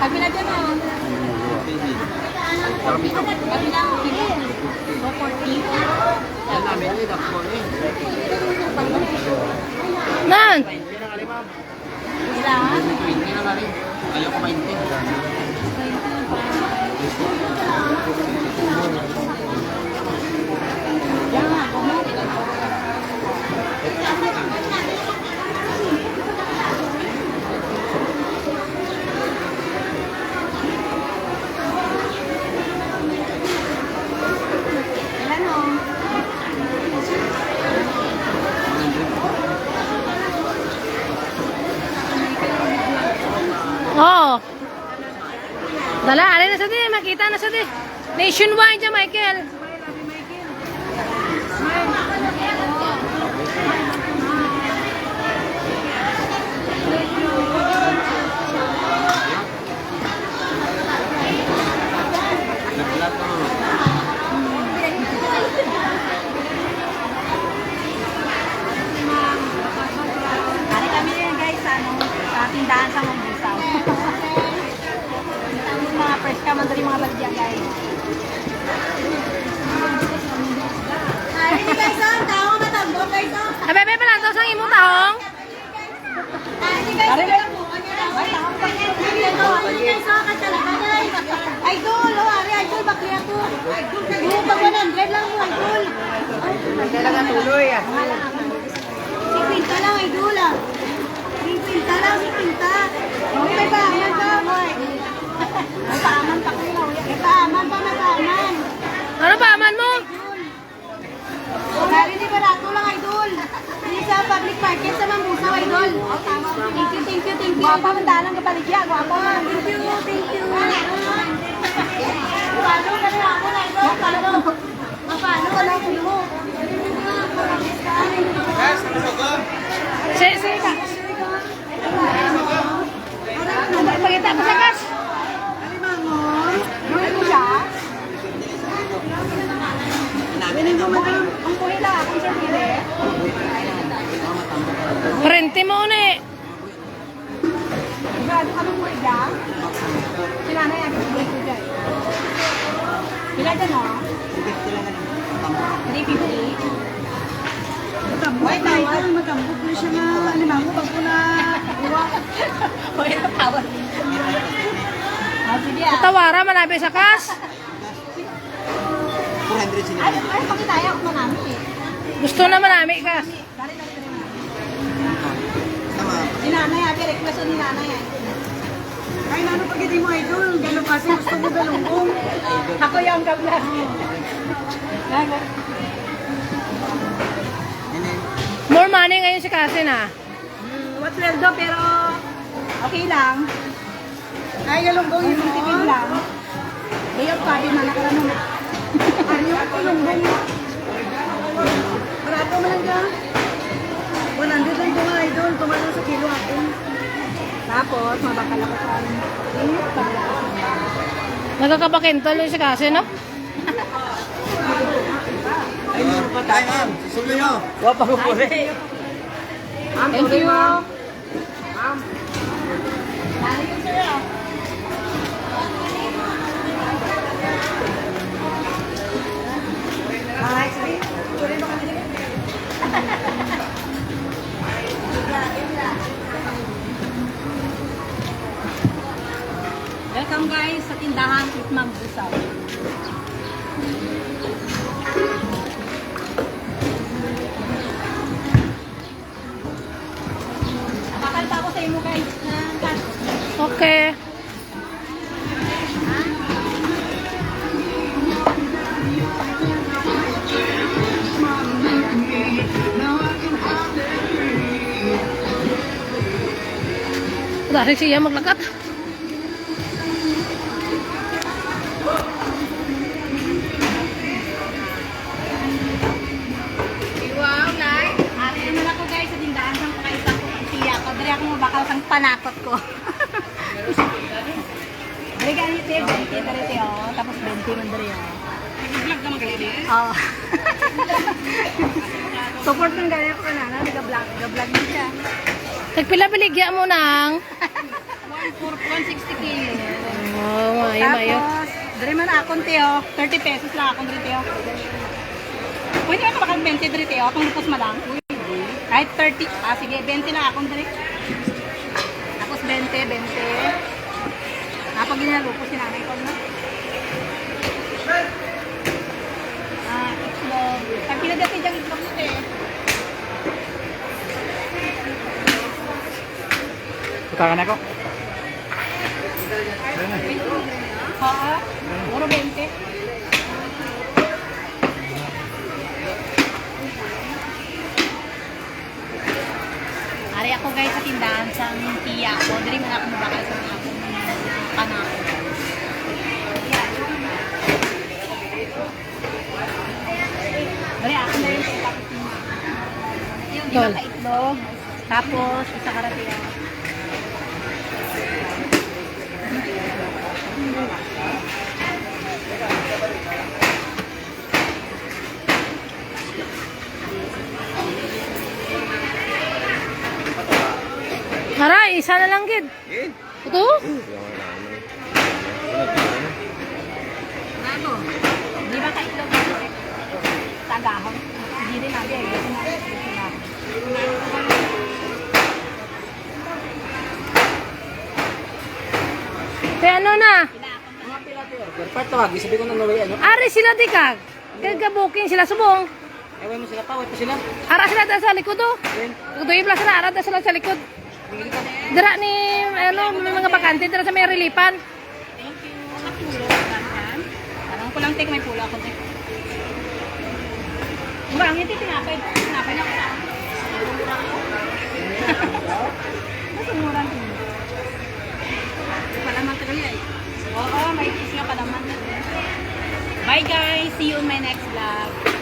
Kabila dyan o. Kabila o. 440. Nan! Ayaw ko maintindihan. Oo. Dala, alin na sa di. Makita na sa di. Nationwide dyan, Michael. Hari kami yan guys, sa tindahan sa Mambusaw. Mga fresh ka man mga baligyan guys. Hari ni guys, tao matambo guys. Abebe pala to sang imong tahong. Hari ni guys, idol, hari idol bakli ako. Idol, pag 100 lang mo idol. Kailangan tuloy ah. Sipinta lang idol ah. Sipinta lang, sipinta. May paaman ka. May paaman pa kayo. May paaman pa, may paaman. Ano pa aman mo? Dari ni barato lang idol. Hindi sa public market sa Mambusaw idol. Thank you, thank you, thank you. Guwapa, mandalang kapaligya. Guwapa. Thank you, thank you. Paano ka na ako na idol? Paano ka na mo? Sige ka. Pagkita ko sa kas. Gawin mo siya? Ang kuhila, kung siya pili. Prente mo ni. Sigurado ka nung kuhila? Sila na yan, kuhila ko dyan. Sila dyan o? 350? White tayo, matambog na siya na alimango pag po na uwa. Hoy, tawad. Sige ah. Tawara manabi sa kas. 400 sila. Ay, pakitaya ako namin eh. Gusto na manami kas. Tama. Si nanay, abi, request ni nanay eh. Ay, nano pag hindi mo idol, gano'n kasi gusto mo galunggong. Ako yung gabla. More money ngayon si Kasin ah. What's weldo, pero okay lang. Ay, galunggong Kung yun mo. tipid lang. Ngayon, pabi man nakaranon. Ay, yung galunggong. Barato mo lang ka. 100 lang ko nga idol, tumalong sa kilo ako. Tapos, mabakal ako sa amin. Nagkakapakentol yung si Kasin no? Ay, ma'am. Susuloy nyo. Wapa ko po Thank you. Welcome guys sa tindahan with Mambusaw. Bakal pa ako sa imo guys. Okay. Dahil siya maglakat. Wow, nice. Ari naman ako guys sa tindahan ng pakaisa ko. Siya ko. Dari ako mabakal sang panakot ko. Dari ganito, 20 dari tayo. Tapos 20 man dari. Vlog naman kayo din. Oo. Support ng ganyan ko na, nag-vlog din siya. Nagpila biligya mo nang. 160 kilos. Oh, mayo. Tapos, dari man akong tiyo. 30 pesos lang akong dito. Pwede ka makakang 20 dito. Akong lupos malang. Kahit 30. Sige, 20 lang akong dito. Tapos 20. Napag ginalupos si nanay ko na. Itlog. Pagpila dito dyan itlog nito eh. Putakan ako. Oo. Puro 20. Ari ako guys sa tindahan sa tiya ko. Dili man ako mabakal sa mga akong anak. Dari ako na yung Tol. itlog. Tapos isa karatiya. Aray, isa na lang gid. Ito? Ano? Di ba ka-itlog dito? Tagahon. Hindi rin nabi. Kaya ano na? Part tawag, sabi ko na naway ano. Ari sila di kag. Gagabukin sila subong. Ewan mo sila pa, wait pa sila. Ara sila dahil sa likod oh. Ito yung sila ara dahil sila sa likod. Dira ni ano may mga bakante dira sa may relipan. Thank you. Pulo. Parang ko lang take may pulo ako. Mura ang hindi tinapay. Tinapay na ako sa akin. Mas mura ang palaman talaga eh. Oo, may cheese nga palaman. Bye guys. See you in my next vlog.